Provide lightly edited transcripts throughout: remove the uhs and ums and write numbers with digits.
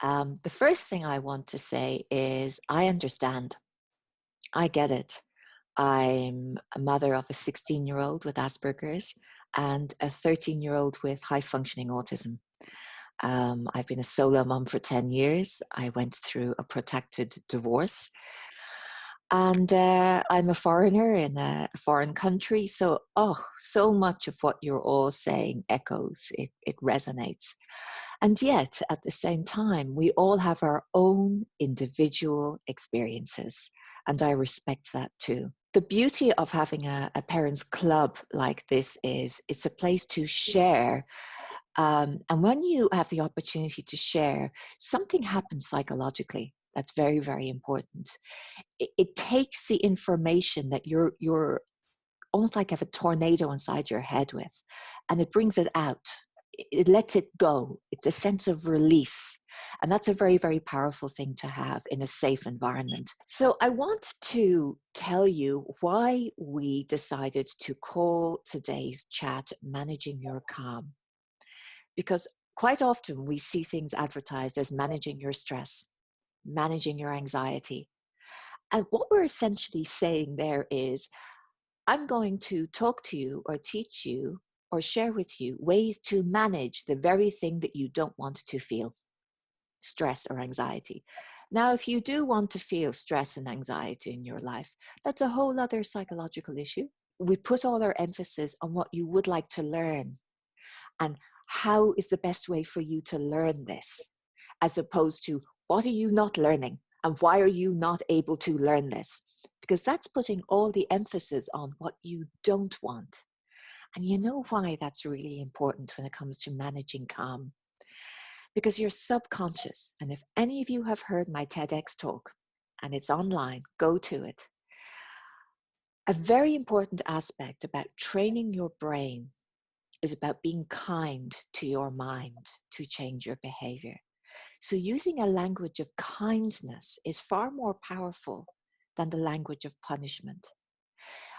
The first thing I want to say is I understand. I get it. I'm a mother of a 16-year-old with Asperger's and a 13-year-old with high-functioning autism. I've been a solo mom for 10 years. I went through a protected divorce. And I'm a foreigner in a foreign country. So, so much of what you're all saying echoes, it resonates. And yet, at the same time, we all have our own individual experiences. And I respect that too. The beauty of having a parents' club like this is it's a place to share. And when you have the opportunity to share, something happens psychologically. That's very, very important. It takes the information that you're almost like have a tornado inside your head with, and it brings it out. It lets it go. It's a sense of release. And that's a very, very powerful thing to have in a safe environment. So I want to tell you why we decided to call today's chat Managing Your Calm. Because quite often we see things advertised as managing your stress, managing your anxiety. And what we're essentially saying there is, I'm going to talk to you or teach you or share with you ways to manage the very thing that you don't want to feel, stress or anxiety. Now, if you do want to feel stress and anxiety in your life, that's a whole other psychological issue. We put all our emphasis on what you would like to learn and how is the best way for you to learn this, as opposed to what are you not learning and why are you not able to learn this? Because that's putting all the emphasis on what you don't want. And you know why that's really important when it comes to managing calm? Because your subconscious, and if any of you have heard my TEDx talk, and it's online, go to it. A very important aspect about training your brain is about being kind to your mind to change your behavior. So using a language of kindness is far more powerful than the language of punishment.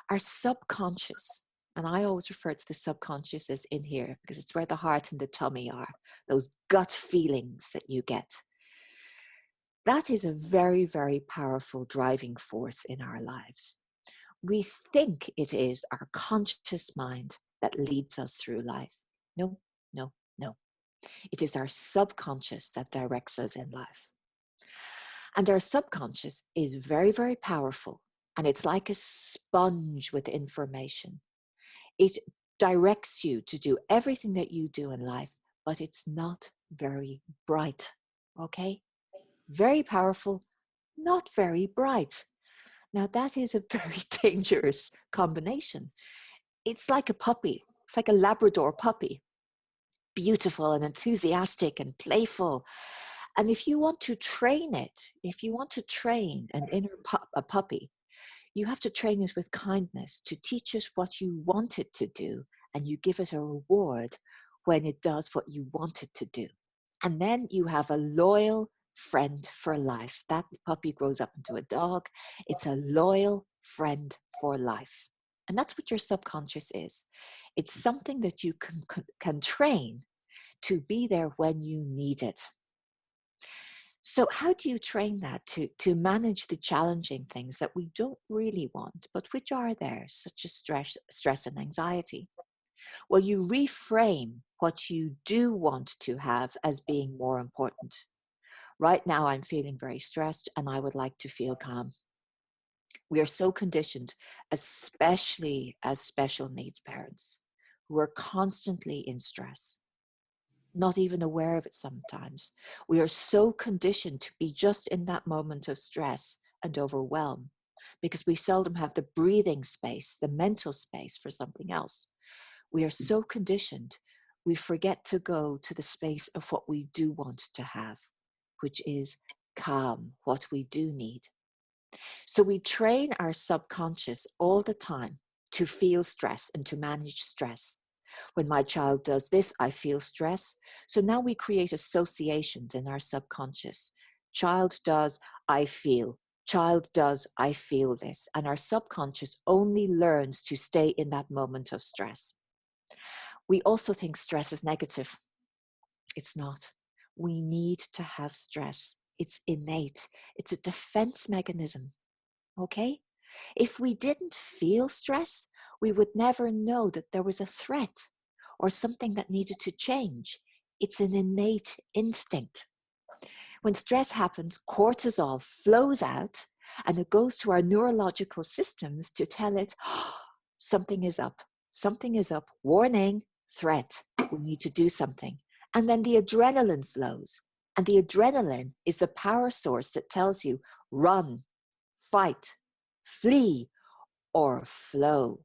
Our subconscious, and I always refer to the subconscious as in here because it's where the heart and the tummy are, those gut feelings that you get. That is a very, very powerful driving force in our lives. We think it is our conscious mind that leads us through life. No, no, no. It is our subconscious that directs us in life. And our subconscious is very, very powerful. And it's like a sponge with information. It directs you to do everything that you do in life, but it's not very bright. Okay? Very powerful, not very bright. Now, that is a very dangerous combination. It's like a puppy. It's like a Labrador puppy. Beautiful and enthusiastic and playful. And if you want to train it, if you want to train an inner puppy, you have to train it with kindness to teach it what you want it to do, and you give it a reward when it does what you want it to do. And then you have a loyal friend for life. That puppy grows up into a dog. It's a loyal friend for life. And that's what your subconscious is. It's something that you can train to be there when you need it. So how do you train that to manage the challenging things that we don't really want, but which are there, such as stress and anxiety? Well, you reframe what you do want to have as being more important. Right now, I'm feeling very stressed and I would like to feel calm. We are so conditioned, especially as special needs parents, who are constantly in stress, not even aware of it sometimes. We are so conditioned to be just in that moment of stress and overwhelm because we seldom have the breathing space, the mental space for something else. We are so conditioned, we forget to go to the space of what we do want to have, which is calm, what we do need. So we train our subconscious all the time to feel stress and to manage stress. When my child does this, I feel stress. So now we create associations in our subconscious. Child does, I feel. Child does, I feel this. And our subconscious only learns to stay in that moment of stress. We also think stress is negative. It's not. We need to have stress. It's innate. It's a defense mechanism. Okay? If we didn't feel stress, we would never know that there was a threat or something that needed to change. It's an innate instinct. When stress happens, cortisol flows out and it goes to our neurological systems to tell it, oh, something is up. Something is up. Warning, threat. We need to do something. And then the adrenaline flows. And the adrenaline is the power source that tells you run, fight, flee, or flow.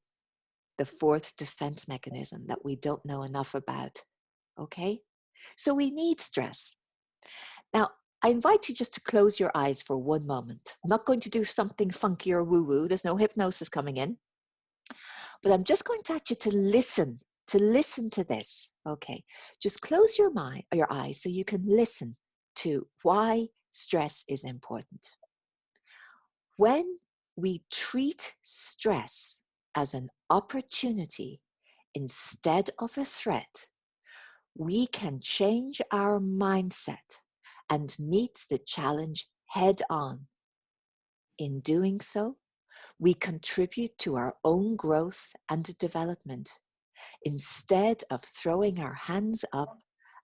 The fourth defense mechanism that we don't know enough about. Okay? So we need stress. Now, I invite you just to close your eyes for one moment. I'm not going to do something funky or woo-woo. There's no hypnosis coming in. But I'm just going to ask you to listen to this. Okay, just close your eyes so you can listen to why stress is important. When we treat stress as an opportunity instead of a threat, we can change our mindset and meet the challenge head on. In doing so, we contribute to our own growth and development instead of throwing our hands up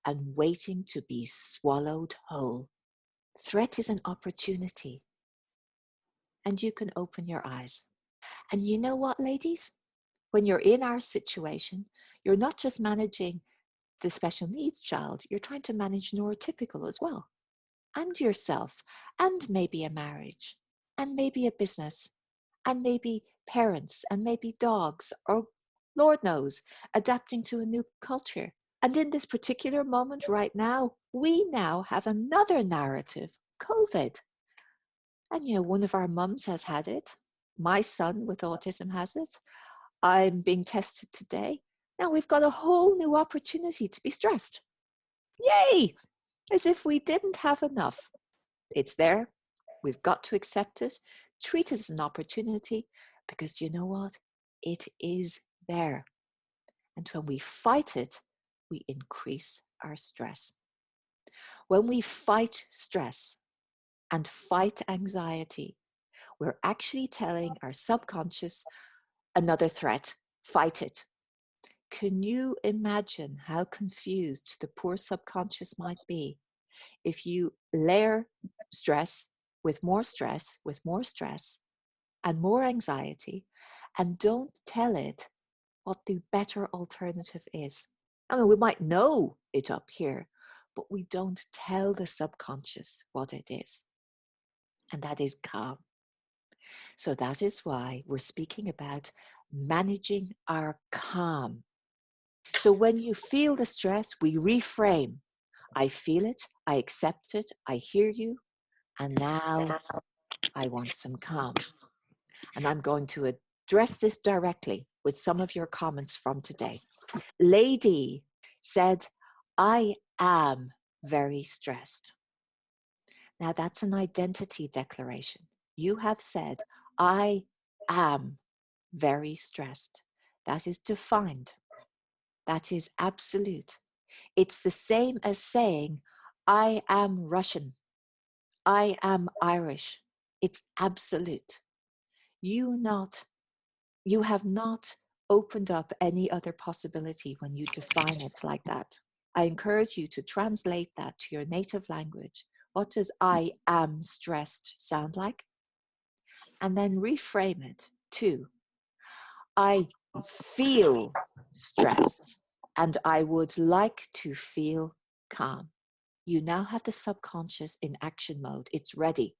and waiting to be swallowed whole. Threat is an opportunity, and you can open your eyes. And you know what, ladies? When you're in our situation, you're not just managing the special needs child, you're trying to manage neurotypical as well, and yourself, and maybe a marriage, and maybe a business, and maybe parents, and maybe dogs, or Lord knows, adapting to a new culture. And in this particular moment right now, we now have another narrative, COVID. And you know, one of our mums has had it. My son with autism has it. I'm being tested today. Now we've got a whole new opportunity to be stressed. Yay! As if we didn't have enough. It's there. We've got to accept it, treat it as an opportunity, because you know what? It is there. And when we fight it, we increase our stress. When we fight stress and fight anxiety, we're actually telling our subconscious another threat, fight it. Can you imagine how confused the poor subconscious might be if you layer stress with more stress, with more stress, and more anxiety, and don't tell it what the better alternative is? I mean, we might know it up here, but we don't tell the subconscious what it is. And that is calm. So that is why we're speaking about managing our calm. So when you feel the stress, we reframe. I feel it, I accept it, I hear you, and now I want some calm. And I'm going to address this directly with some of your comments from today. Lady said, I am very stressed. Now that's an identity declaration. You have said, I am very stressed. That is defined. That is absolute. It's the same as saying, I am Russian. I am Irish. It's absolute. You have not opened up any other possibility when you define it like that. I encourage you to translate that to your native language. What does I am stressed sound like? And then reframe it to, I feel stressed and I would like to feel calm. You now have the subconscious in action mode. It's ready.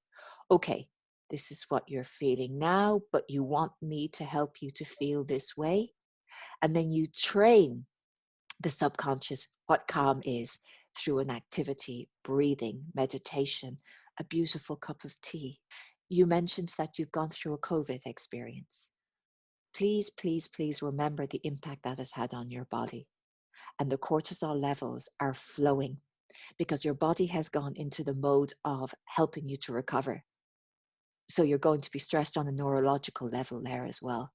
Okay, this is what you're feeling now, but you want me to help you to feel this way. And then you train the subconscious what calm is through an activity, breathing, meditation, a beautiful cup of tea. You mentioned that you've gone through a COVID experience. Please, please, please remember the impact that has had on your body. And the cortisol levels are flowing because your body has gone into the mode of helping you to recover. So you're going to be stressed on a neurological level there as well.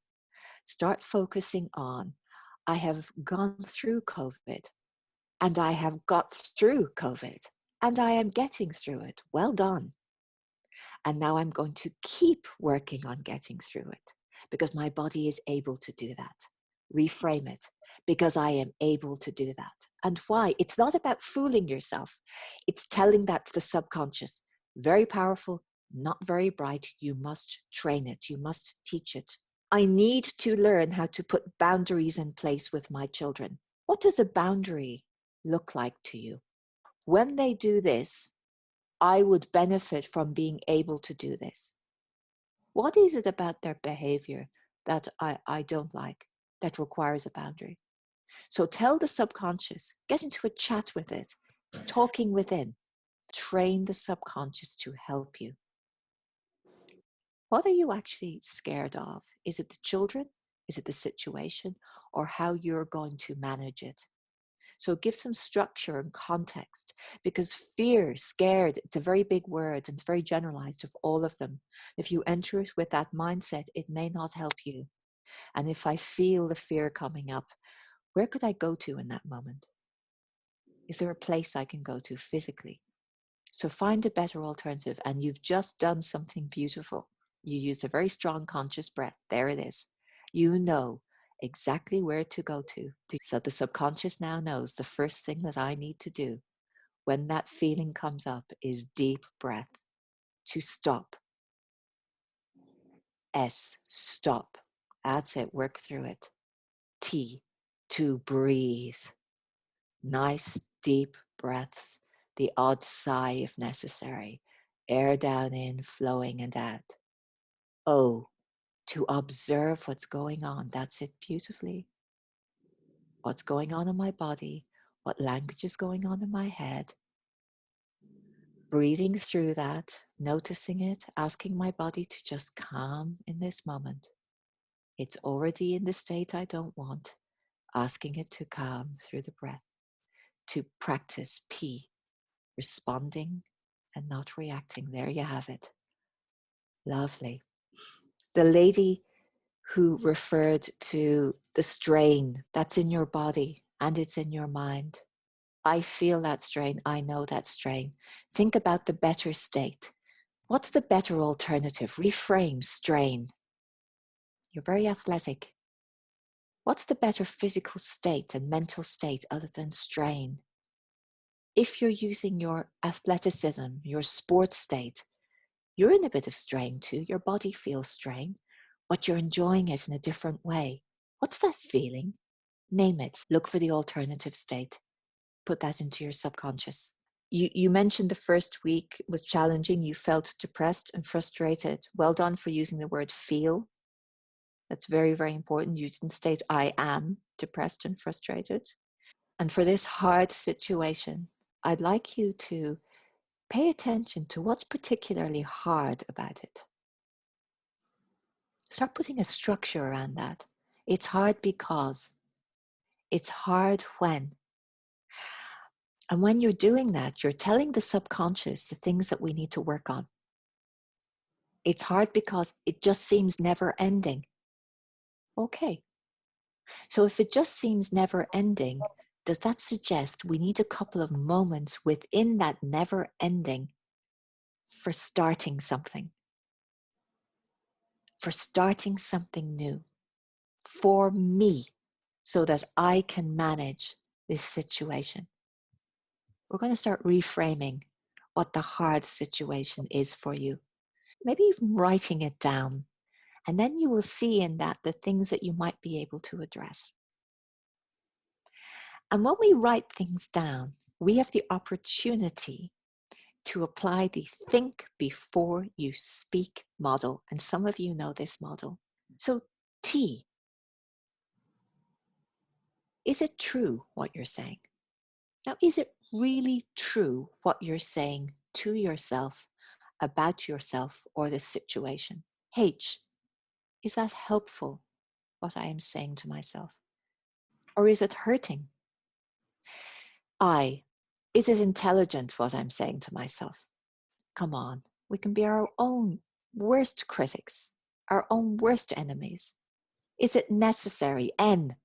Start focusing on, I have gone through COVID and I have got through COVID. and I am getting through it. Well done. And now I'm going to keep working on getting through it because my body is able to do that. Reframe it, because I am able to do that. And why? It's not about fooling yourself. It's telling that to the subconscious. Very powerful, not very bright. You must train it. You must teach it. I need to learn how to put boundaries in place with my children. What does a boundary look like to you? When they do this, I would benefit from being able to do this. What is it about their behavior that I don't like, that requires a boundary? So tell the subconscious, get into a chat with it, talking within. Train the subconscious to help you. What are you actually scared of? Is it the children? Is it the situation? Or how you're going to manage it? So give some structure and context, because fear, scared, it's a very big word and it's very generalized of all of them. If you enter it with that mindset, it may not help you. And if I feel the fear coming up, where could I go to in that moment? Is there a place I can go to physically? So find a better alternative, and you've just done something beautiful. You used a very strong conscious breath. There it is. You know exactly where to go to. So the subconscious now knows the first thing that I need to do when that feeling comes up is deep breath. To stop. S, stop. That's it. Work through it. T, to breathe. Nice deep breaths. The odd sigh if necessary. Air down in, flowing and out. O, to observe what's going on. That's it beautifully. What's going on in my body? What language is going on in my head? Breathing through that, noticing it, asking my body to just calm in this moment. It's already in the state I don't want. Asking it to calm through the breath. To practice P, responding and not reacting. There you have it. Lovely. The lady who referred to the strain that's in your body and it's in your mind. I feel that strain. I know that strain. Think about the better state. What's the better alternative? Reframe strain. You're very athletic. What's the better physical state and mental state other than strain? If you're using your athleticism, your sports state, you're in a bit of strain too. Your body feels strain, but you're enjoying it in a different way. What's that feeling? Name it. Look for the alternative state. Put that into your subconscious. You mentioned the first week was challenging. You felt depressed and frustrated. Well done for using the word feel. That's very, very important. You didn't state I am depressed and frustrated. And for this hard situation, I'd like you to pay attention to what's particularly hard about it. Start putting a structure around that. It's hard because. It's hard when. And when you're doing that, you're telling the subconscious the things that we need to work on. It's hard because it just seems never ending. Okay. So if it just seems never ending, does that suggest we need a couple of moments within that never ending for starting something? For starting something new. For me, so that I can manage this situation. We're going to start reframing what the hard situation is for you. Maybe even writing it down. And then you will see in that the things that you might be able to address. And when we write things down, we have the opportunity to apply the think before you speak model. And some of you know this model. So T, is it true what you're saying? Now, is it really true what you're saying to yourself, about yourself or the situation? H, is that helpful, what I am saying to myself? Or is it hurting? I, is it intelligent what I'm saying to myself? Come on, we can be our own worst critics, our own worst enemies. Is it necessary? N,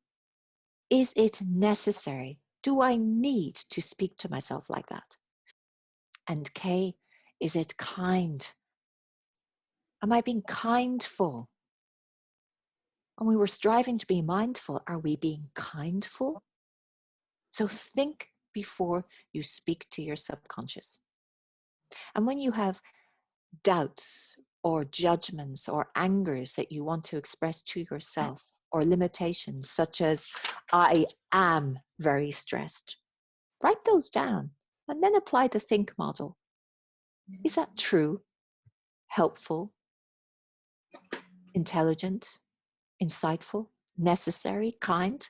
is it necessary? Do I need to speak to myself like that? And K, is it kind? Am I being kindful? And we were striving to be mindful. Are we being kindful? So think before you speak to your subconscious. And when you have doubts or judgments or angers that you want to express to yourself, or limitations such as, I am very stressed, write those down and then apply the think model. Is that true, helpful, intelligent, insightful, necessary, kind?